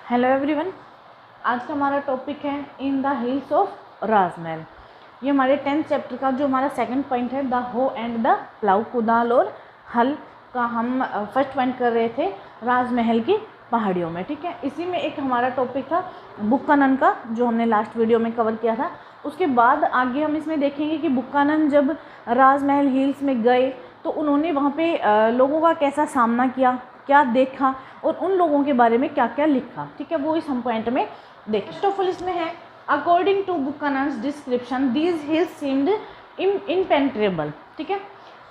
Hello everyone, आज का हमारा टॉपिक है इन द हिल्स ऑफ राजमहल। ये हमारे 10th चैप्टर का जो हमारा सेकंड पॉइंट है, द हो एंड द प्लाउ, कुदाल और हल का हम फर्स्ट पॉइंट कर रहे थे राजमहल की पहाड़ियों में। ठीक है, इसी में एक हमारा टॉपिक था बुक्कानन का, जो हमने लास्ट वीडियो में कवर किया था। उसके बाद आगे हम इसमें देखेंगे कि बुक्कानन जब राजमहल हिल्स में गए तो उन्होंने वहाँ पे लोगों का कैसा सामना किया, क्या देखा और उन लोगों के बारे में क्या क्या लिखा। ठीक है, वो इस हम पॉइंट में देखें। फर्स्ट ऑफ ऑल इसमें है, according to Buchanan's description these hills seemed impenetrable. ठीक है,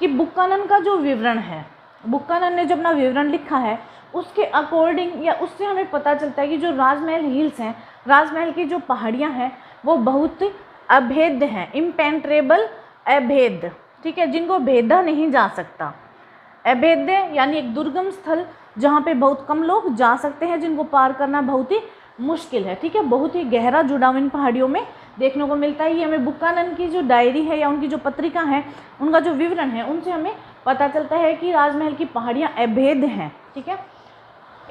कि बुक्कानन का जो विवरण है, बुक्कानन ने जब अपना विवरण लिखा है उसके अकॉर्डिंग या उससे हमें पता चलता है कि जो राजमहल हिल्स हैं, राजमहल की जो पहाड़ियाँ हैं वो बहुत अभेद्य हैं, इम्पेनेट्रेबल, अभेद्य। ठीक है, जिनको भेदा नहीं जा सकता। अभेद्य यानी एक दुर्गम स्थल जहाँ पे बहुत कम लोग जा सकते हैं, जिनको पार करना बहुत ही मुश्किल है। ठीक है, बहुत ही गहरा जुड़ाव इन पहाड़ियों में देखने को मिलता है। ये हमें बुक्कानन की जो डायरी है या उनकी जो पत्रिका है, उनका जो विवरण है, उनसे हमें पता चलता है कि राजमहल की पहाड़ियाँ अभेद्य हैं। ठीक है,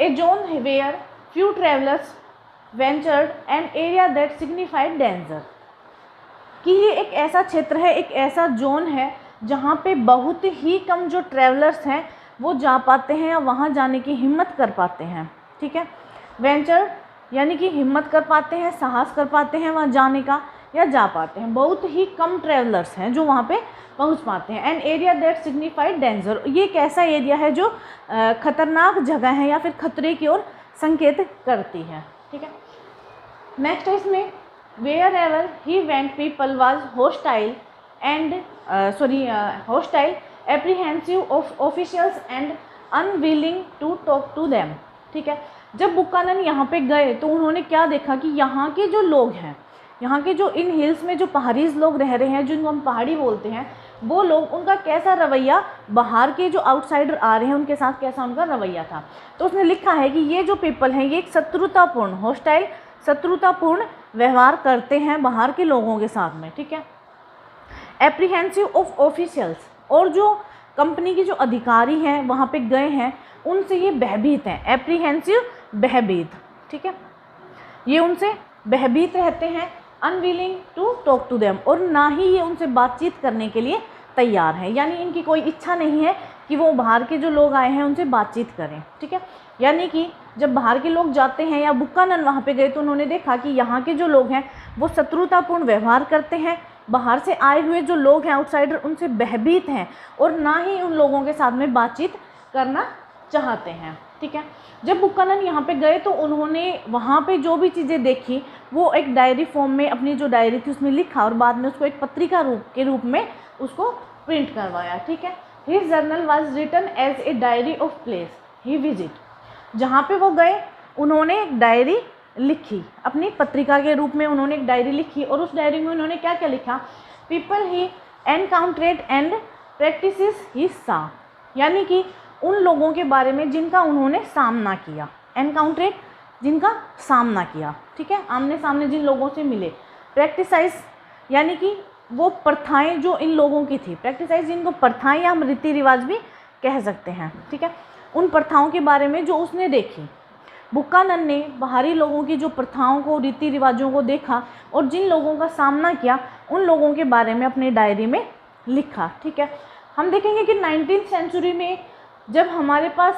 a zone where few travellers ventured an area that signified danger, कि ये एक ऐसा क्षेत्र है, एक ऐसा जोन है जहाँ पे बहुत ही कम जो ट्रैवलर्स हैं वो जा पाते हैं या वहाँ जाने की हिम्मत कर पाते हैं। ठीक है, वेंचर यानी कि हिम्मत कर पाते हैं, साहस कर पाते हैं वहाँ जाने का या जा पाते हैं। बहुत ही कम ट्रैवलर्स हैं जो वहाँ पे पहुँच पाते हैं। N area that signified danger, ये एक ऐसा एरिया है जो खतरनाक जगह है या फिर खतरे की ओर संकेत करती है। ठीक है, नेक्स्ट है इसमें, wherever he went people was hostile, apprehensive of officials and unwilling to talk to them। ठीक है, जब बुक्कानन यहाँ पे गए तो उन्होंने क्या देखा कि यहाँ के जो लोग हैं, यहाँ के जो इन हिल्स में जो पहाड़ीज लोग रह रहे हैं, जिनको हम पहाड़ी बोलते हैं, वो लोग, उनका कैसा रवैया, बाहर के जो आउटसाइडर आ रहे हैं उनके साथ कैसा उनका रवैया था। तो उसने लिखा है कि ये जो पीपल हैं ये एक शत्रुतापूर्ण, हॉस्टाइल, शत्रुतापूर्ण व्यवहार करते हैं बाहर के लोगों के साथ में। ठीक है, एप्रीहेंसिव ऑफ ऑफिशियल्स, और जो कंपनी के जो अधिकारी हैं वहाँ पे गए हैं उनसे ये भयभीत हैं। एप्रीहेंसिव, भयभीत। ठीक है, ये उनसे भयभीत रहते हैं। Unwilling to talk to them, और ना ही ये उनसे बातचीत करने के लिए तैयार है, यानी इनकी कोई इच्छा नहीं है कि वो बाहर के जो लोग आए हैं उनसे बातचीत करें। ठीक है, यानी कि जब बाहर के लोग जाते हैं या बुक्कानन वहाँ पे गए तो उन्होंने देखा कि यहाँ के जो लोग हैं वो शत्रुतापूर्ण व्यवहार करते हैं, बाहर से आए हुए जो लोग हैं आउटसाइडर उनसे भयभीत हैं और ना ही उन लोगों के साथ में बातचीत करना चाहते हैं। ठीक है, जब बुक्कानन यहाँ पे गए तो उन्होंने वहाँ पे जो भी चीज़ें देखी वो एक डायरी फॉर्म में, अपनी जो डायरी थी उसमें लिखा और बाद में उसको एक पत्रिका के रूप में उसको प्रिंट करवाया। ठीक है, his journal was written as a diary of place he visit, जहाँ पे वो गए उन्होंने एक डायरी लिखी, अपनी पत्रिका के रूप में उन्होंने एक डायरी लिखी। और उस डायरी में उन्होंने क्या क्या लिखा, पीपल ही एनकाउंटरेड एंड प्रैक्टिसेस ही सा, यानी कि उन लोगों के बारे में जिनका उन्होंने सामना किया। एनकाउंटरेड, जिनका सामना किया। ठीक है, आमने सामने जिन लोगों से मिले। प्रैक्टिसाइज यानी कि वो प्रथाएं जो इन लोगों की थी। प्रैक्टिसाइज जिनको प्रथाएं या हम रीति रिवाज भी कह सकते हैं। ठीक है, उन प्रथाओं के बारे में जो उसने देखी। बुक्कानन ने बाहरी लोगों की जो प्रथाओं को, रीति रिवाजों को देखा और जिन लोगों का सामना किया उन लोगों के बारे में अपनी डायरी में लिखा। ठीक है, हम देखेंगे कि 19th सेंचुरी में जब हमारे पास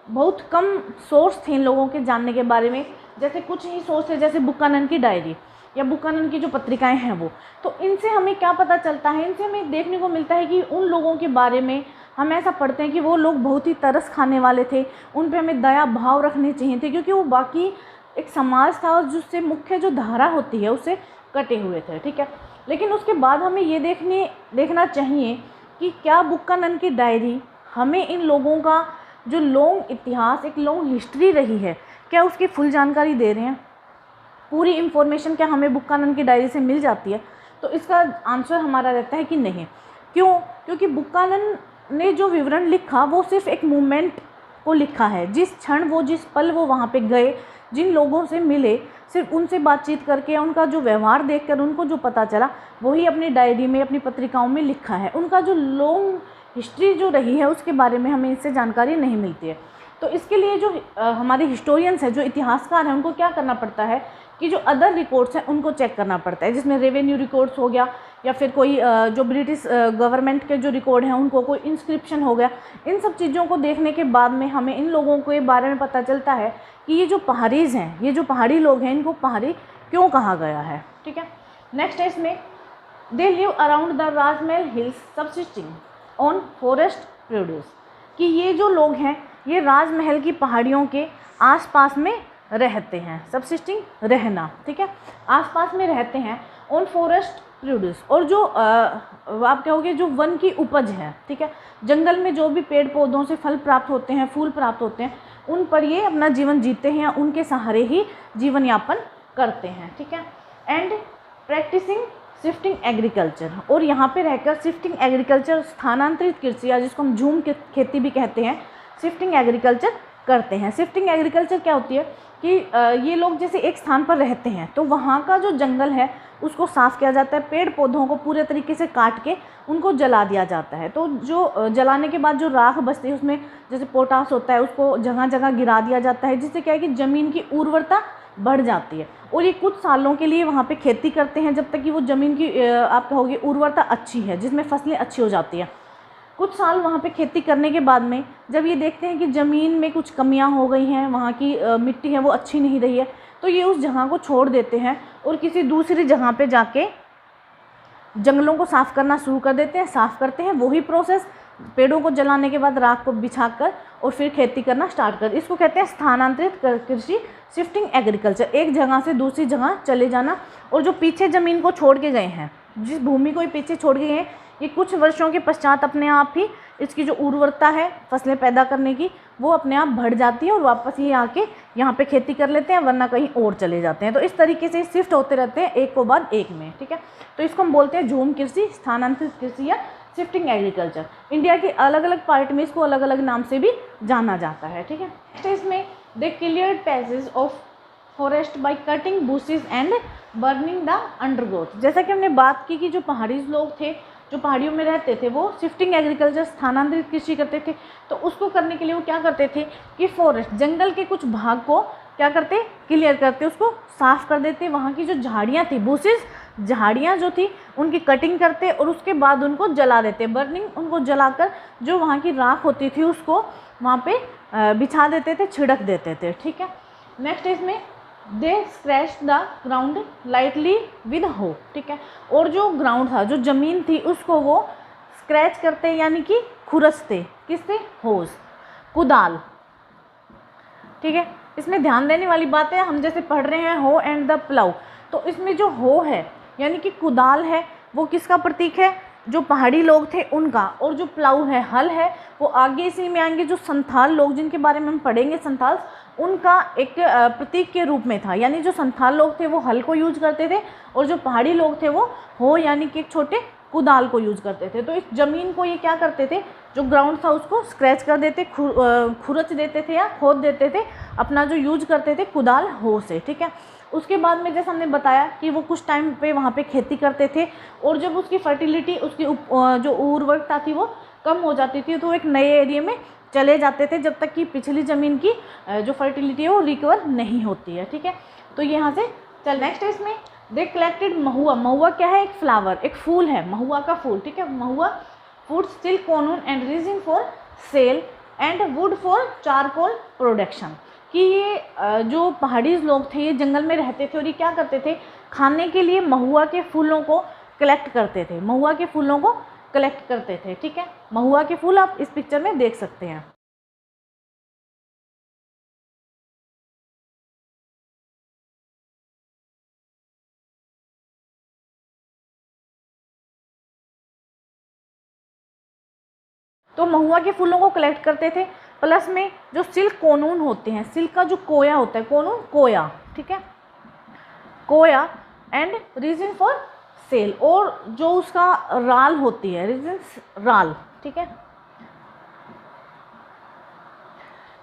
बहुत कम सोर्स थे इन लोगों के जानने के बारे में, जैसे कुछ ही सोर्स थे, जैसे बुक्कानन की डायरी या बुक्कानन की जो पत्रिकाएं हैं वो, तो इनसे हमें क्या पता चलता है, इनसे हमें देखने को मिलता है कि उन लोगों के बारे में हम ऐसा पढ़ते हैं कि वो लोग बहुत ही तरस खाने वाले थे, उन पे हमें दया भाव रखने चाहिए थे, क्योंकि वो बाकी एक समाज था और जिससे मुख्य जो धारा होती है उससे कटे हुए थे। ठीक है, लेकिन उसके बाद हमें ये देखना चाहिए कि क्या बुक्कानन की डायरी हमें इन लोगों का जो लॉन्ग इतिहास, एक लॉन्ग हिस्ट्री रही है, क्या उसकी फुल जानकारी दे रहे हैं, पूरी इन्फॉर्मेशन क्या हमें बुक्कानन की डायरी से मिल जाती है। तो इसका आंसर हमारा रहता है कि नहीं। क्यों? क्योंकि बुक्कानन ने जो विवरण लिखा वो सिर्फ एक मूवमेंट को लिखा है। जिस क्षण वो, जिस पल वो वहाँ पे गए, जिन लोगों से मिले, सिर्फ उनसे बातचीत करके, उनका जो व्यवहार देखकर उनको जो पता चला वही अपनी डायरी में, अपनी पत्रिकाओं में लिखा है। उनका जो लॉन्ग हिस्ट्री जो रही है उसके बारे में हमें इससे जानकारी नहीं मिलती है। तो इसके लिए जो हमारे हिस्टोरियंस हैं, जो इतिहासकार हैं, उनको क्या करना पड़ता है कि जो अदर रिकॉर्ड्स हैं उनको चेक करना पड़ता है, जिसमें रेवेन्यू रिकॉर्ड्स हो गया या फिर कोई जो ब्रिटिश गवर्नमेंट के जो रिकॉर्ड हैं उनको, कोई इंस्क्रिप्शन हो गया। इन सब चीज़ों को देखने के बाद में हमें इन लोगों के बारे में पता चलता है कि ये जो पहाड़ीज़ हैं, ये जो पहाड़ी लोग हैं, इनको पहाड़ी क्यों कहा गया है। ठीक है, नेक्स्ट है इसमें they live around the Rajmahal hills subsisting on forest produce, कि ये जो लोग हैं ये राजमहल की पहाड़ियों के आसपास में रहते हैं। सब्सिस्टिंग रहना, ठीक है, आसपास में रहते हैं। ऑन फॉरेस्ट प्रोड्यूस, और जो आप कहोगे जो वन की उपज है, ठीक है, जंगल में जो भी पेड़ पौधों से फल प्राप्त होते हैं, फूल प्राप्त होते हैं, उन पर ये अपना जीवन जीते हैं, उनके सहारे ही जीवन यापन करते हैं। ठीक है, एंड प्रैक्टिसिंग शिफ्टिंग एग्रीकल्चर, और यहाँ पे रहकर शिफ्टिंग एग्रीकल्चर, स्थानांतरित कृषि या जिसको हम झूम खेती भी कहते हैं, शिफ्टिंग एग्रीकल्चर करते हैं। शिफ्टिंग एग्रीकल्चर क्या होती है कि ये लोग जैसे एक स्थान पर रहते हैं तो वहाँ का जो जंगल है उसको साफ़ किया जाता है, पेड़ पौधों को पूरे तरीके से काट के उनको जला दिया जाता है। तो जो जलाने के बाद जो राख बचती है उसमें जैसे पोटास होता है उसको जगह जगह गिरा दिया जाता है, जिससे क्या है कि ज़मीन की उर्वरता बढ़ जाती है। और ये कुछ सालों के लिए वहाँ पे खेती करते हैं जब तक कि वो ज़मीन की आप कहोगे उर्वरता अच्छी है, जिसमें फसलें अच्छी हो जाती हैं। कुछ साल वहाँ पे खेती करने के बाद में जब ये देखते हैं कि ज़मीन में कुछ कमियां हो गई हैं, वहाँ की मिट्टी है वो अच्छी नहीं रही है, तो ये उस जगह को छोड़ देते हैं और किसी दूसरी जगह पे जाके जंगलों को साफ़ करना शुरू कर देते हैं, साफ़ करते हैं। वही प्रोसेस पेड़ों को जलाने के बाद राख को बिछा कर और फिर खेती करना स्टार्ट कर, इसको कहते हैं स्थानांतरित कृषि, शिफ्टिंग एग्रीकल्चर। एक जगह से दूसरी जगह चले जाना, और जो पीछे ज़मीन को छोड़ के गए हैं, जिस भूमि को ये पीछे छोड़ के गए हैं, ये कुछ वर्षों के पश्चात अपने आप ही इसकी जो उर्वरता है फसलें पैदा करने की वो अपने आप बढ़ जाती है और वापस ये आके यहाँ पे खेती कर लेते हैं, वरना कहीं और चले जाते हैं। तो इस तरीके से शिफ्ट होते रहते हैं एक को बाद एक में। ठीक है, तो इसको हम बोलते हैं झूम कृषि, स्थानांतरित कृषि या शिफ्टिंग एग्रीकल्चर। इंडिया के अलग अलग पार्ट में इसको अलग अलग नाम से भी जाना जाता है। ठीक है, तो इसमें they cleared passage of forest by cutting bushes and burning the undergrowth. जैसा कि हमने बात की कि जो पहाड़ी लोग थे, जो पहाड़ियों में रहते थे, वो शिफ्टिंग एग्रीकल्चर, स्थानांतरित कृषि करते थे। तो उसको करने के लिए वो क्या करते थे कि फॉरेस्ट, जंगल के कुछ भाग को क्या करते, क्लियर करते, उसको साफ़ कर देते। वहाँ की जो झाड़ियाँ थी, बुशेस, झाड़ियाँ जो थी उनकी कटिंग करते और उसके बाद उनको जला देते, बर्निंग, उनको जलाकर जो वहाँ की राख होती थी उसको वहाँ पे बिछा देते थे, छिड़क देते थे। ठीक है, नेक्स्ट इसमें they scratch the ground lightly with hoe. ठीक है, और जो ग्राउंड था, जो ज़मीन थी, उसको वो स्क्रैच करते यानी कि खुरसते, किससे, होज, कुदाल। ठीक है, इसमें ध्यान देने वाली बात है, हम जैसे पढ़ रहे हैं हो एंड द प्लाउ, तो इसमें जो हो है यानी कि कुदाल है वो किसका प्रतीक है, जो पहाड़ी लोग थे उनका, और जो प्लाऊ है, हल है, वो आगे इसी में आएंगे जो संथाल लोग, जिनके बारे में हम पढ़ेंगे, संथाल, उनका एक प्रतीक के रूप में था। यानी जो संथाल लोग थे वो हल को यूज करते थे और जो पहाड़ी लोग थे वो हो यानी कि एक छोटे कुदाल को यूज करते थे। तो इस ज़मीन को ये क्या करते थे, जो ग्राउंड था उसको स्क्रैच कर देते, खुरच देते थे या खोद देते थे, अपना जो यूज करते थे कुदाल हो से। ठीक है, उसके बाद में जैसे हमने बताया कि वो कुछ टाइम पे वहाँ पे खेती करते थे और जब उसकी फर्टिलिटी, उसकी जो उर्वरकता थी वो कम हो जाती थी, तो एक नए एरिया में चले जाते थे जब तक कि पिछली ज़मीन की जो फर्टिलिटी है वो रिकवर नहीं होती है। ठीक है, तो यहाँ से चल नेक्स्ट है इसमें दे कलेक्टेड महुआ। महुआ क्या है, एक फ्लावर, एक फूल है, महुआ का फूल। ठीक है, mahua food still cocoons and resin for sale and wood for charcoal production. कि ये जो पहाड़ी लोग थे ये जंगल में रहते थे और ये क्या करते थे, खाने के लिए महुआ के फूलों को कलेक्ट करते थे, महुआ के फूलों को कलेक्ट करते थे। ठीक है, महुआ के फूल आप इस पिक्चर में देख सकते हैं। तो महुआ के फूलों को कलेक्ट करते थे, प्लस में जो सिल्क कोनून होते हैं, सिल्क का जो कोया होता है, कोनून, कोया। ठीक है, कोया एंड रीजन फॉर सेल, और जो उसका राल होती है, रीजन राल। ठीक है,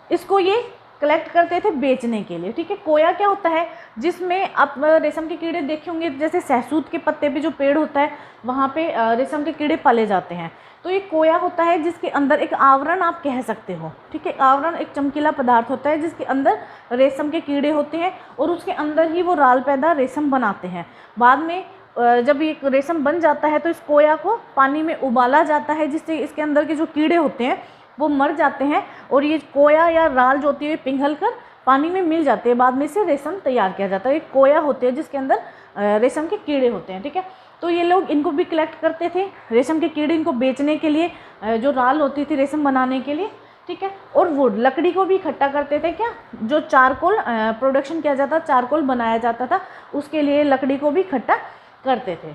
इसको ये कलेक्ट करते थे बेचने के लिए, ठीक है। कोया क्या होता है, जिसमें आप रेशम के कीड़े देखे होंगे, जैसे सहसूत के पत्ते पे जो पेड़ होता है वहाँ पे रेशम के कीड़े पाले जाते हैं। तो ये कोया होता है जिसके अंदर एक आवरण आप कह सकते हो, ठीक है। आवरण एक चमकीला पदार्थ होता है जिसके अंदर रेशम के कीड़े होते हैं और उसके अंदर ही वो राल पैदा रेशम बनाते हैं। बाद में जब ये रेशम बन जाता है तो इस कोया को पानी में उबाला जाता है, जिससे इसके अंदर के जो कीड़े होते हैं वो मर जाते हैं और ये कोया या राल जो होती है पिघल कर पानी में मिल जाते हैं। बाद में इसे रेशम तैयार किया जाता है। ये कोया होते हैं जिसके अंदर रेशम के कीड़े होते हैं, ठीक है। तो ये लोग इनको भी कलेक्ट करते थे, रेशम के कीड़े इनको बेचने के लिए, जो राल होती थी रेशम बनाने के लिए, ठीक है। और वुड, लकड़ी को भी इकट्ठा करते थे, क्या, जो चारकोल प्रोडक्शन किया जाता, चारकोल बनाया जाता था, उसके लिए लकड़ी को भी इकट्ठा करते थे।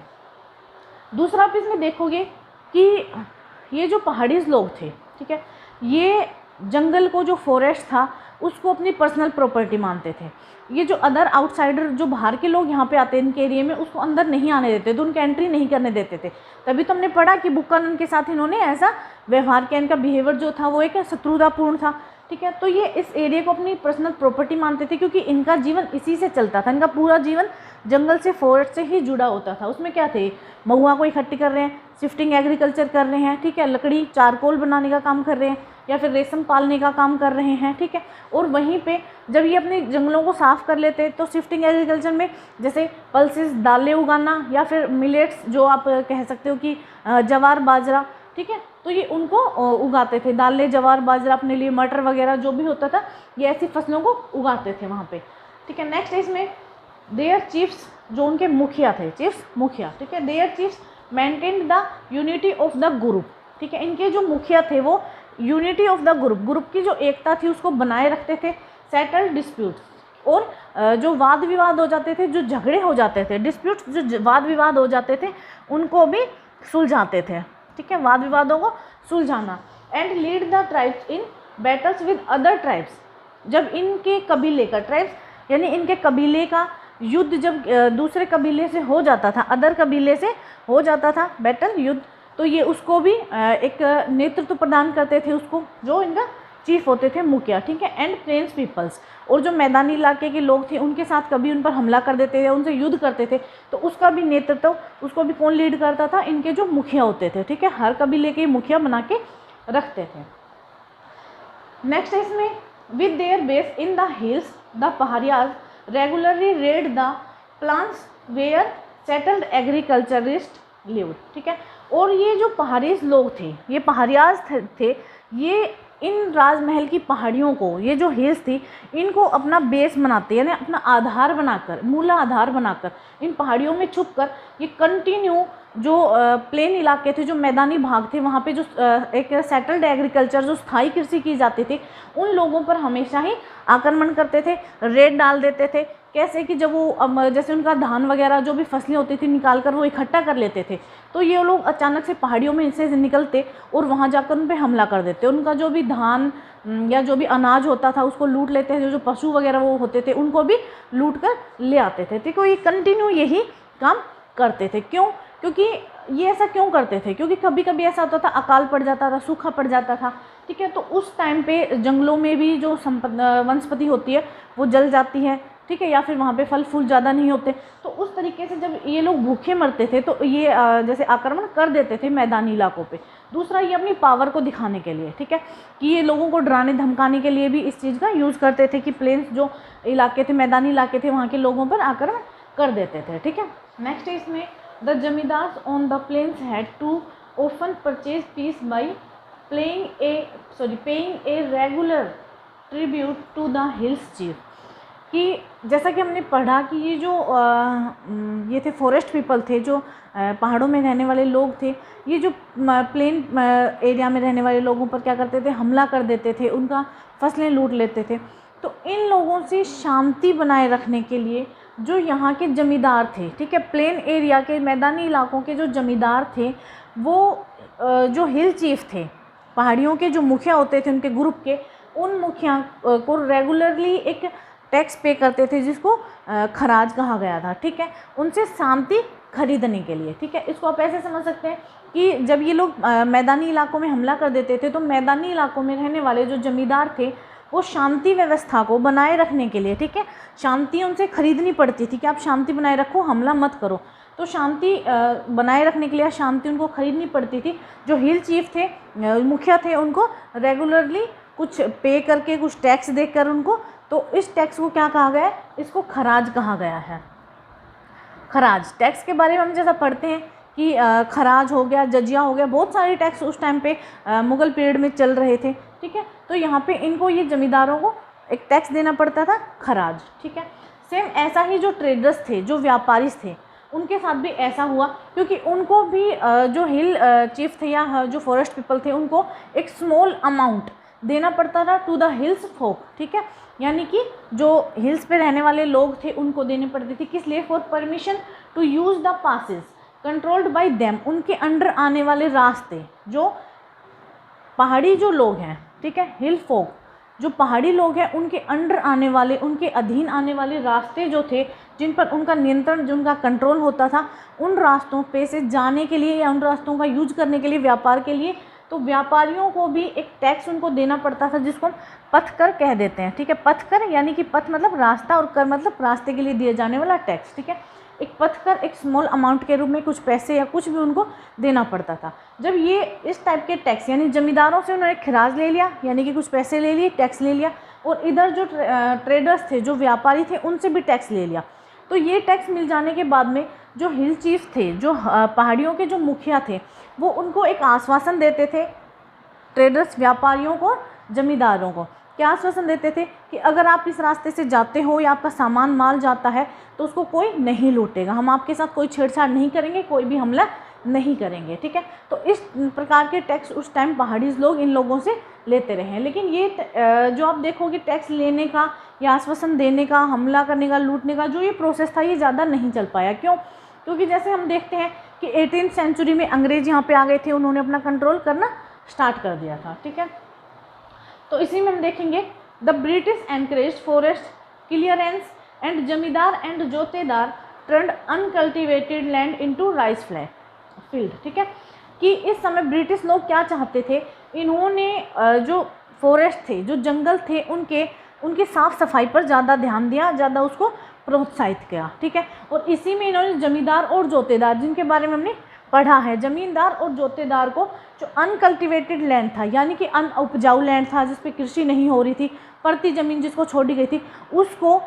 दूसरा आप इसमें देखोगे कि ये जो पहाड़ी लोग थे, ठीक है, ये जंगल को, जो फॉरेस्ट था उसको अपनी पर्सनल प्रॉपर्टी मानते थे। ये जो अदर आउटसाइडर, जो बाहर के लोग यहाँ पे आते हैं इनके एरिया में, उसको अंदर नहीं आने देते थे, उनकी एंट्री नहीं करने देते थे। तभी तो हमने पढ़ा कि बुक्कानन के साथ इन्होंने ऐसा व्यवहार किया, इनका बिहेवियर जो था वो एक शत्रुतापूर्ण था, ठीक है। तो ये इस एरिया को अपनी पर्सनल प्रॉपर्टी मानते थे क्योंकि इनका जीवन इसी से चलता था। इनका पूरा जीवन जंगल से, फॉरेस्ट से ही जुड़ा होता था। उसमें क्या थे, महुआ को इकट्ठी कर रहे हैं, शिफ्टिंग एग्रीकल्चर कर रहे हैं, ठीक है, लकड़ी चारकोल बनाने का काम कर रहे हैं या फिर रेशम पालने का काम कर रहे हैं, ठीक है। और वहीं पे जब ये अपने जंगलों को साफ़ कर लेते तो शिफ्टिंग एग्रीकल्चर में जैसे पल्सेस, दालें उगाना या फिर मिलेट्स, जो आप कह सकते हो कि जवार बाजरा, ठीक है, तो ये उनको उगाते थे। दालें, जवार बाजरा अपने लिए, मटर वगैरह जो भी होता था, ये ऐसी फसलों को उगाते थे वहाँ पे, ठीक है। नेक्स्ट है इसमें देयर चीफ्स, जो उनके मुखिया थे, चीफ्स मुखिया, ठीक है। Their chiefs maintained the unity of the group, ठीक है। इनके जो मुखिया थे वो यूनिटी ऑफ द ग्रुप की जो एकता थी उसको बनाए रखते थे। सेटल डिस्प्यूट्स, और जो वाद विवाद हो जाते थे, जो झगड़े हो जाते थे, डिस्प्यूट्स, जो वाद विवाद हो जाते थे उनको भी सुलझाते थे, ठीक है, वाद विवादों को सुलझाना। And lead the tribes in battles with other tribes, जब इनके कबीले का, ट्राइब्स यानी इनके कबीले का युद्ध जब दूसरे कबीले से हो जाता था, अदर कबीले से हो जाता था बैटल, युद्ध, तो ये उसको भी एक नेतृत्व प्रदान करते थे उसको, जो इनका चीफ होते थे, मुखिया, ठीक है। एंड प्लेन्स पीपल्स, और जो मैदानी इलाके के लोग थे उनके साथ कभी उन पर हमला कर देते थे, उनसे युद्ध करते थे, तो उसका भी नेतृत्व, उसको भी कौन लीड करता था, इनके जो मुखिया होते थे, ठीक है। हर कबीले के मुखिया बना के रखते थे। नेक्स्ट है इसमें with their base in the hills the Paharias regularly raid the plants where settled agriculturists lived, ठीक है। और ये जो पहाड़ी लोग थे, ये पहाड़ियाज थे, ये इन राजमहल की पहाड़ियों को, ये जो हिल्स थी, इनको अपना बेस बनाते, यानी अपना आधार बनाकर, मूल आधार बनाकर इन पहाड़ियों में छुपकर ये कंटिन्यू जो प्लेन इलाके थे, जो मैदानी भाग थे, वहाँ पे जो एक सेटल्ड एग्रीकल्चर, जो स्थायी कृषि की जाती थी, उन लोगों पर हमेशा ही आक्रमण करते थे, रेड डाल देते थे। कैसे कि जब वो जैसे उनका धान वगैरह जो भी फसलें होती थी निकाल कर वो इकट्ठा कर लेते थे, तो ये लोग अचानक से पहाड़ियों में इनसे निकलते और वहाँ जाकर उन पर हमला कर देते। उनका जो भी धान या जो भी अनाज होता था उसको लूट लेते थे, जो पशु वगैरह वो होते थे उनको भी लूट कर ले आते थे। तो ये कंटिन्यू यही काम करते थे। क्यों? क्योंकि ये ऐसा क्यों करते थे? क्योंकि कभी कभी ऐसा होता था, अकाल पड़ जाता था, सूखा पड़ जाता था, ठीक है। तो उस टाइम पे जंगलों में भी जो वनस्पति होती है वो जल जाती है, ठीक है, या फिर वहाँ पे फल फूल ज़्यादा नहीं होते। तो उस तरीके से जब ये लोग भूखे मरते थे तो ये जैसे आक्रमण कर देते थे मैदानी इलाकों पे। दूसरा, ये अपनी पावर को दिखाने के लिए, ठीक है, कि ये लोगों को डराने धमकाने के लिए भी इस चीज़ का यूज़ करते थे कि प्लेन्स जो इलाके थे, मैदानी इलाके थे, वहाँ के लोगों पर आक्रमण कर देते थे, ठीक है। नेक्स्ट है इसमें the zamindars on the plains had to often purchase peace by paying a regular tribute to the hills chief, कि जैसा कि हमने पढ़ा कि ये जो ये थे फॉरेस्ट पीपल थे, जो पहाड़ों में रहने वाले लोग थे, ये जो प्लेन एरिया में रहने वाले लोगों पर क्या करते थे, हमला कर देते थे, उनका फसलें लूट लेते थे। तो इन लोगों से शांति बनाए रखने के लिए जो यहाँ के जमींदार थे, ठीक है, प्लेन एरिया के मैदानी इलाकों के जो जमींदार थे, वो जो हिल चीफ थे, पहाड़ियों के जो मुखिया होते थे उनके ग्रुप के, उन मुखिया को रेगुलरली एक टैक्स पे करते थे जिसको खराज कहा गया था, ठीक है, उनसे शांति खरीदने के लिए, ठीक है। इसको आप ऐसे समझ सकते हैं कि जब ये लोग मैदानी इलाकों में हमला कर देते थे तो मैदानी इलाकों में रहने वाले जो जमींदार थे वो शांति व्यवस्था को बनाए रखने के लिए, ठीक है, शांति उनसे खरीदनी पड़ती थी कि आप शांति बनाए रखो, हमला मत करो। तो शांति बनाए रखने के लिए शांति उनको खरीदनी पड़ती थी। जो हिल चीफ थे, मुखिया थे, उनको रेगुलरली कुछ पे करके, कुछ टैक्स देकर उनको, तो इस टैक्स को क्या कहा गया है, इसको खराज कहा गया है। खराज टैक्स के बारे में हम जैसा पढ़ते हैं कि खराज हो गया, जजिया हो गया, बहुत सारे टैक्स उस टाइम पे मुग़ल पीरियड में चल रहे थे, ठीक है। तो यहाँ पे इनको, ये जमींदारों को एक टैक्स देना पड़ता था, खराज, ठीक है। सेम ऐसा ही जो ट्रेडर्स थे, जो व्यापारी थे, उनके साथ भी ऐसा हुआ, क्योंकि उनको भी जो हिल चीफ थे या जो फॉरेस्ट पीपल थे, उनको एक स्मॉल अमाउंट देना पड़ता था टू द हिल्स फोक, ठीक है, यानी कि जो हिल्स पे रहने वाले लोग थे उनको देनी पड़ती थी। किस लिए? For permission to use the passes controlled by them, उनके अंडर आने वाले रास्ते, जो पहाड़ी जो लोग हैं, ठीक है, हिल फोक जो पहाड़ी लोग हैं, उनके अंडर आने वाले, उनके अधीन आने वाले रास्ते जो थे, जिन पर उनका नियंत्रण, जो उनका कंट्रोल होता था, उन रास्तों पे से जाने के लिए या उन रास्तों का यूज करने के लिए, व्यापार के लिए, तो व्यापारियों को भी एक टैक्स उनको देना पड़ता था, जिसको हम पथकर कह देते हैं, ठीक है। पथकर यानी कि पथ मतलब रास्ता और कर मतलब रास्ते के लिए दिए जाने वाला टैक्स, ठीक है। एक पथकर एक स्मॉल अमाउंट के रूप में कुछ पैसे या कुछ भी उनको देना पड़ता था। जब ये इस टाइप के टैक्स, यानी जमींदारों से उन्होंने खराज ले लिया, यानी कि कुछ पैसे ले लिए, टैक्स ले लिया, और इधर जो ट्रेडर्स थे, जो व्यापारी थे, उनसे भी टैक्स ले लिया, तो ये टैक्स मिल जाने के बाद में जो हिल चीफ थे, जो पहाड़ियों के जो मुखिया थे, वो उनको एक आश्वासन देते थे, ट्रेडर्स, व्यापारियों को, जमींदारों को क्या आश्वासन देते थे कि अगर आप इस रास्ते से जाते हो या आपका सामान माल जाता है तो उसको कोई नहीं लूटेगा, हम आपके साथ कोई छेड़छाड़ नहीं करेंगे, कोई भी हमला नहीं करेंगे, ठीक है। तो इस प्रकार के टैक्स उस टाइम पहाड़ी लोग इन लोगों से लेते रहे हैं। लेकिन ये जो आप देखोगे टैक्स लेने का या आश्वासन देने का, हमला करने का, लूटने का जो ये प्रोसेस था, ये ज़्यादा नहीं चल पाया। क्यों? क्योंकि जैसे हम देखते हैं कि 18th सेंचुरी में अंग्रेज यहाँ पे आ गए थे, उन्होंने अपना कंट्रोल करना स्टार्ट कर दिया था, ठीक है। तो इसी में हम देखेंगे the British encourage forest clearance and zamindar and jotedar turned uncultivated land into rice field, ठीक है। कि इस समय ब्रिटिश लोग क्या चाहते थे, इन्होंने जो फॉरेस्ट थे, जो जंगल थे, उनकी साफ़ सफाई पर ज़्यादा ध्यान दिया, ज़्यादा उसको प्रोत्साहित किया, ठीक है। और इसी में इन्होंने जमींदार और जोतेदार, जिनके बारे में हमने पढ़ा है, जमींदार और जोतेदार को जो अनकल्टिवेटेड लैंड था, यानी कि अनउपजाऊ लैंड था, जिस पे कृषि नहीं हो रही थी, पड़ती ज़मीन जिसको छोड़ी गई थी, उसको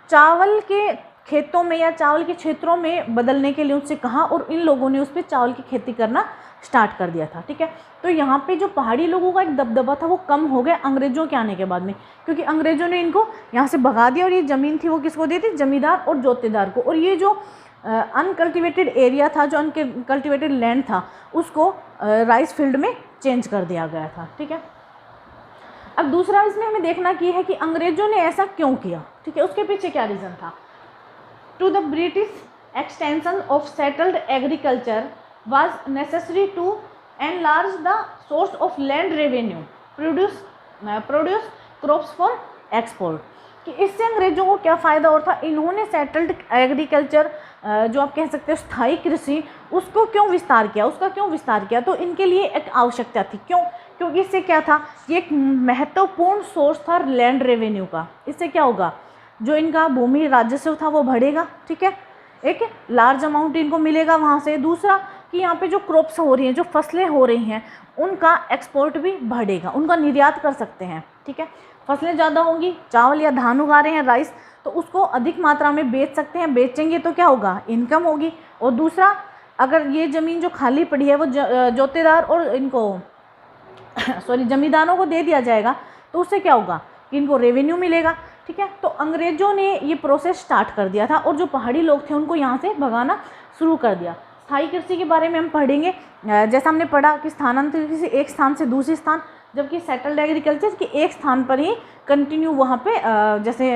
चावल के खेतों में या चावल के क्षेत्रों में बदलने के लिए उनसे कहा, और इन लोगों ने उस पर चावल की खेती करना स्टार्ट कर दिया था, ठीक है। तो यहाँ पे जो पहाड़ी लोगों का एक दबदबा था वो कम हो गया अंग्रेज़ों के आने के बाद में, क्योंकि अंग्रेज़ों ने इनको यहाँ से भगा दिया, और ये ज़मीन थी वो किसको दी थी? जमींदार और जोतेदार को। और ये जो अनकल्टिवेटेड एरिया था, जो अनकल्टिवेटेड लैंड था, उसको राइस फील्ड में चेंज कर दिया गया था, ठीक है। अब दूसरा इसमें हमें देखना की है कि अंग्रेज़ों ने ऐसा क्यों किया, ठीक है, उसके पीछे क्या रीज़न था। To the British extension of settled agriculture was necessary to enlarge the source of land revenue, produce crops for export। कि इससे अंग्रेजों को क्या फ़ायदा और था, इन्होंने सेटल्ड एग्रीकल्चर, जो आप कह सकते हो स्थायी कृषि, उसको क्यों विस्तार किया, उसका क्यों विस्तार किया, तो इनके लिए एक आवश्यकता थी। क्यों? क्योंकि इससे क्या था, ये एक महत्वपूर्ण सोर्स था लैंड रेवेन्यू का। इससे क्या होगा, जो इनका भूमि राजस्व था वो बढ़ेगा, ठीक है, एक लार्ज अमाउंट इनको मिलेगा वहाँ से। दूसरा कि यहाँ पे जो क्रॉप्स हो रही हैं, जो फसलें हो रही हैं, उनका एक्सपोर्ट भी बढ़ेगा, उनका निर्यात कर सकते हैं, ठीक है। फसलें ज़्यादा होंगी, चावल या धान उगा रहे हैं, राइस, तो उसको अधिक मात्रा में बेच सकते हैं, बेचेंगे तो क्या होगा, इनकम होगी। और दूसरा, अगर ये ज़मीन जो खाली पड़ी है वो जोतेदार और इनको जमींदारों को दे दिया जाएगा, तो उससे क्या होगा कि इनको रेवेन्यू मिलेगा, ठीक है। तो अंग्रेज़ों ने ये प्रोसेस स्टार्ट कर दिया था, और जो पहाड़ी लोग थे उनको यहाँ से भगाना शुरू कर दिया। स्थायी कृषि के बारे में हम पढ़ेंगे, जैसा हमने पढ़ा कि स्थानांतरित कृषि एक स्थान से दूसरे स्थान, जबकि सेटल्ड एग्रीकल्चर कि एक स्थान पर ही कंटिन्यू वहाँ पे जैसे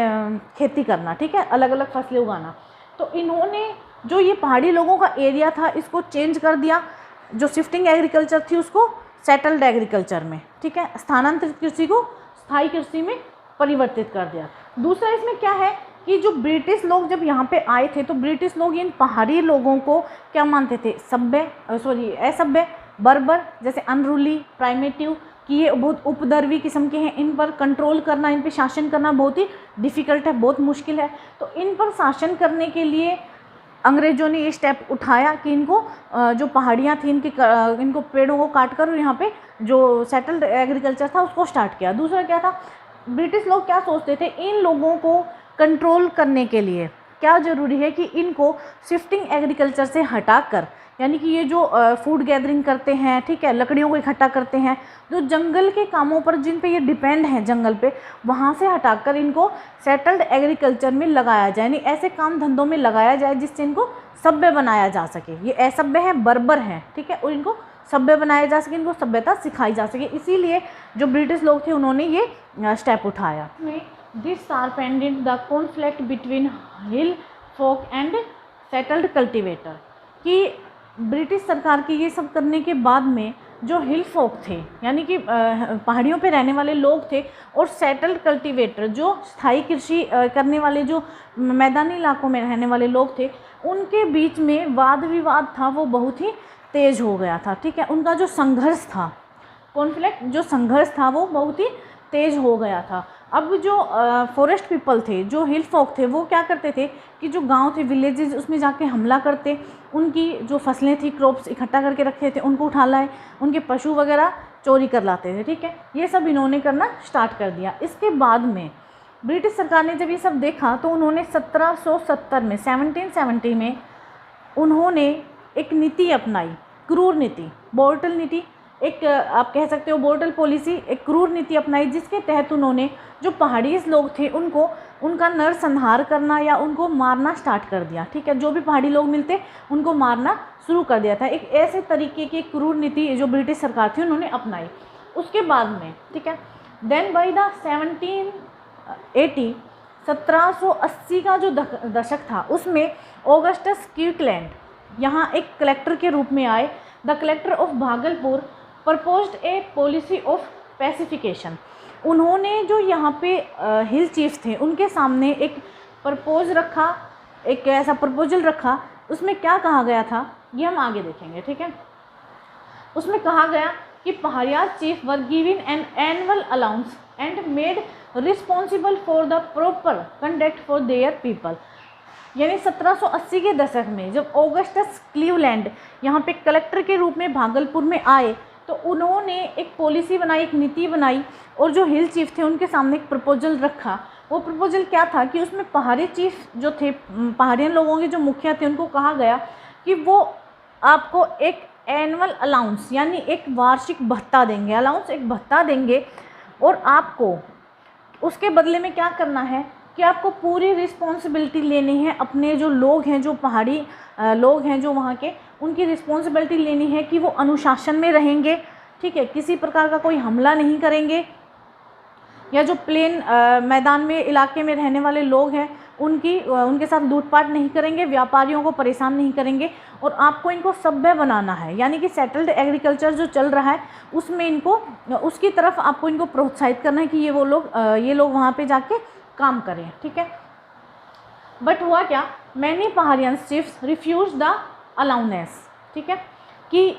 खेती करना, ठीक है, अलग अलग फसलें उगाना। तो इन्होंने जो ये पहाड़ी लोगों का एरिया था इसको चेंज कर दिया, जो शिफ्टिंग एग्रीकल्चर थी उसको सेटल्ड एग्रीकल्चर में, ठीक है, स्थानांतरित कृषि को स्थायी कृषि में परिवर्तित कर दिया। दूसरा इसमें क्या है कि जो ब्रिटिश लोग जब यहाँ पे आए थे, तो ब्रिटिश लोग इन पहाड़ी लोगों को क्या मानते थे, असभ्य, बर्बर, जैसे अनरूली, प्राइमेटिव, कि ये बहुत उपद्रवी किस्म के हैं, इन पर कंट्रोल करना, इन पर शासन करना बहुत ही डिफ़िकल्ट है, बहुत मुश्किल है। तो इन पर शासन करने के लिए अंग्रेज़ों ने ये स्टेप उठाया कि इनको जो पहाड़ियाँ थी इनको पेड़ों को काट कर यहाँ पे जो सेटल्ड एग्रीकल्चर था उसको स्टार्ट किया। दूसरा क्या था, ब्रिटिश लोग क्या सोचते थे, इन लोगों को कंट्रोल करने के लिए क्या ज़रूरी है कि इनको शिफ्टिंग एग्रीकल्चर से हटाकर, यानी कि ये जो फूड गैदरिंग करते हैं, ठीक है, लकड़ियों को इकट्ठा करते हैं, जो जंगल के कामों पर जिन पे ये डिपेंड हैं जंगल पे, वहाँ से हटाकर इनको सेटल्ड एग्रीकल्चर में लगाया जाए, यानी ऐसे काम धंधों में लगाया जाए जिससे इनको सभ्य बनाया जा सके। ये असभ्य हैं, बर्बर हैं, ठीक है, और इनको सभ्य बनाया जा सके, इनको सभ्यता सिखाई जा सके। इसीलिए जो ब्रिटिश लोग थे उन्होंने ये स्टेप उठाया। This sharpened the conflict between hill folk and settled cultivator, कि ब्रिटिश सरकार के ये सब करने के बाद में जो हिल फोक थे, यानी कि पहाड़ियों पे रहने वाले लोग थे, और सेटल्ड कल्टिवेटर जो स्थायी कृषि करने वाले जो मैदानी इलाकों में रहने वाले लोग थे, उनके बीच में वाद विवाद था वो बहुत ही तेज़ हो गया था, ठीक है। उनका जो संघर्ष था, कॉन्फ्लिक्ट जो संघर्ष था वो बहुत ही तेज़ हो गया था। अब जो फॉरेस्ट पीपल थे, जो हिल फोक थे, वो क्या करते थे कि जो गांव थे, विलेजेस, उसमें जाके हमला करते, उनकी जो फसलें थी, क्रॉप्स इकट्ठा करके रखे थे उनको उठा लाए, उनके पशु वगैरह चोरी कर लाते थे, ठीक है। ये सब इन्होंने करना स्टार्ट कर दिया। इसके बाद में ब्रिटिश सरकार ने जब ये सब देखा तो उन्होंने 1770 में उन्होंने एक नीति अपनाई, क्रूर नीति, बोर्टल नीति, एक आप कह सकते हो बोर्टल पॉलिसी, एक क्रूर नीति अपनाई, जिसके तहत उन्होंने जो पहाड़ी लोग थे उनको उनका नरसंहार करना या उनको मारना स्टार्ट कर दिया, ठीक है। जो भी पहाड़ी लोग मिलते उनको मारना शुरू कर दिया था। एक ऐसे तरीके की क्रूर नीति जो ब्रिटिश सरकार थी उन्होंने अपनाई। उसके बाद में, ठीक है, देन बाई द 1780 का जो दशक था उसमें ऑगस्टस क्विकलैंड यहाँ एक कलेक्टर के रूप में आए। The collector of Bhagalpur proposed a policy of pacification. उन्होंने जो यहाँ पे हिल चीफ्स थे उनके सामने एक प्रपोज रखा, एक ऐसा प्रपोजल रखा। उसमें क्या कहा गया था ये हम आगे देखेंगे, ठीक है। उसमें कहा गया कि Paharia chief were given an annual allowance and made responsible for the proper conduct for their people. यानी 1780 के दशक में जब ऑगस्टस क्लीवलैंड यहाँ पे कलेक्टर के रूप में भागलपुर में आए तो उन्होंने एक पॉलिसी बनाई, एक नीति बनाई, और जो हिल चीफ थे उनके सामने एक प्रपोजल रखा। वो प्रपोजल क्या था कि उसमें पहाड़ी चीफ जो थे, पहाड़ियन लोगों के जो मुखिया थे, उनको कहा गया कि वो आपको एक एनुअल अलाउंस यानी एक वार्षिक भत्ता देंगे, अलाउंस एक भत्ता देंगे, और आपको उसके बदले में क्या करना है कि आपको पूरी रिस्पॉन्सिबिलिटी लेनी है। अपने जो लोग हैं, जो पहाड़ी लोग हैं जो वहाँ के, उनकी रिस्पॉन्सिबिलिटी लेनी है कि वो अनुशासन में रहेंगे, ठीक है, किसी प्रकार का कोई हमला नहीं करेंगे, या जो प्लेन मैदान में इलाके में रहने वाले लोग हैं उनके साथ लूटपाट नहीं करेंगे, व्यापारियों को परेशान नहीं करेंगे, और आपको इनको सभ्य बनाना है। यानी कि सेटल्ड एग्रीकल्चर जो चल रहा है उसमें इनको, उसकी तरफ आपको इनको प्रोत्साहित करना है कि ये लोग वहाँ पे जाके काम करें, ठीक है। बट हुआ क्या, many Paharian chiefs refuse the allowance, ठीक है, कि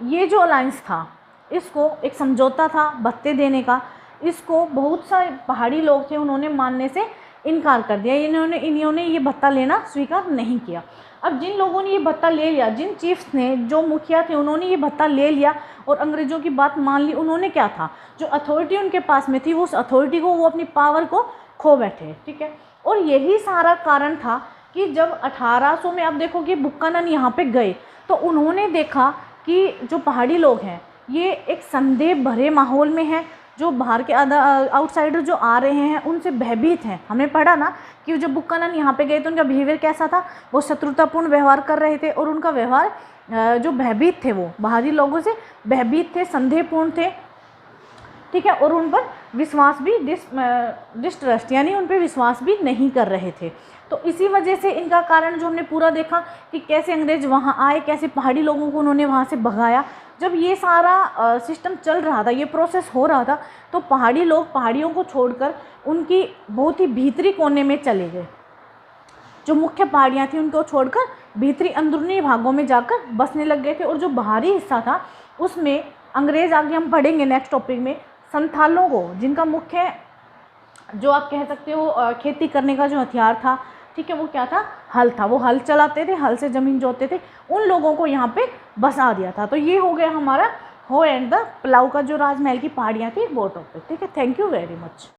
ये जो अलायंस था, इसको एक समझौता था भत्ते देने का, इसको बहुत सारे पहाड़ी लोग थे उन्होंने मानने से इनकार कर दिया। इन्होंने ये भत्ता लेना स्वीकार नहीं किया। अब जिन लोगों ने ये भत्ता ले लिया, जिन चीफ्स ने, जो मुखिया थे, उन्होंने ये भत्ता ले लिया और अंग्रेज़ों की बात मान ली, उन्होंने क्या था, जो अथॉरिटी उनके पास में थी, वो उस अथॉरिटी को, वो अपनी पावर को खो बैठे, ठीक है। और यही सारा कारण था कि जब 1800 में आप देखो कि बुक्कानन यहाँ पे गए तो उन्होंने देखा कि जो पहाड़ी लोग हैं ये एक संदेह भरे माहौल में हैं, जो बाहर के आउटसाइडर जो आ रहे हैं उनसे भयभीत हैं। हमने पढ़ा ना कि जब बुक्कानन यहाँ पे गए तो उनका बिहेवियर कैसा था, वो शत्रुतापूर्ण व्यवहार कर रहे थे, और उनका व्यवहार जो भयभीत थे, वो बाहरी लोगों से भयभीत थे, संदेहपूर्ण थे, ठीक है, और उन पर विश्वास भी डिस्ट्रस्ट यानी उन पर विश्वास भी नहीं कर रहे थे। तो इसी वजह से इनका कारण जो हमने पूरा देखा कि कैसे अंग्रेज़ वहाँ आए, कैसे पहाड़ी लोगों को उन्होंने वहाँ से भगाया। जब ये सारा सिस्टम चल रहा था, ये प्रोसेस हो रहा था, तो पहाड़ी लोग पहाड़ियों को छोड़कर उनकी बहुत ही भीतरी कोने में चले गए। जो मुख्य पहाड़ियाँ थी उनको छोड़कर भीतरी अंदरूनी भागों में जाकर बसने लग गए थे, और जो बाहरी हिस्सा था उसमें अंग्रेज़ आगे हम पढ़ेंगे नेक्स्ट टॉपिक में। संथालों को, जिनका मुख्य जो आप कह सकते हो खेती करने का जो हथियार था, ठीक है, वो क्या था, हल था। वो हल चलाते थे, हल से ज़मीन जोतते थे, उन लोगों को यहाँ पे बसा दिया था। तो ये हो गया हमारा हो एंड द प्लाऊ का जो राजमहल की पहाड़ियाँ थी वो टॉपिक। ठीक है, थैंक यू वेरी मच।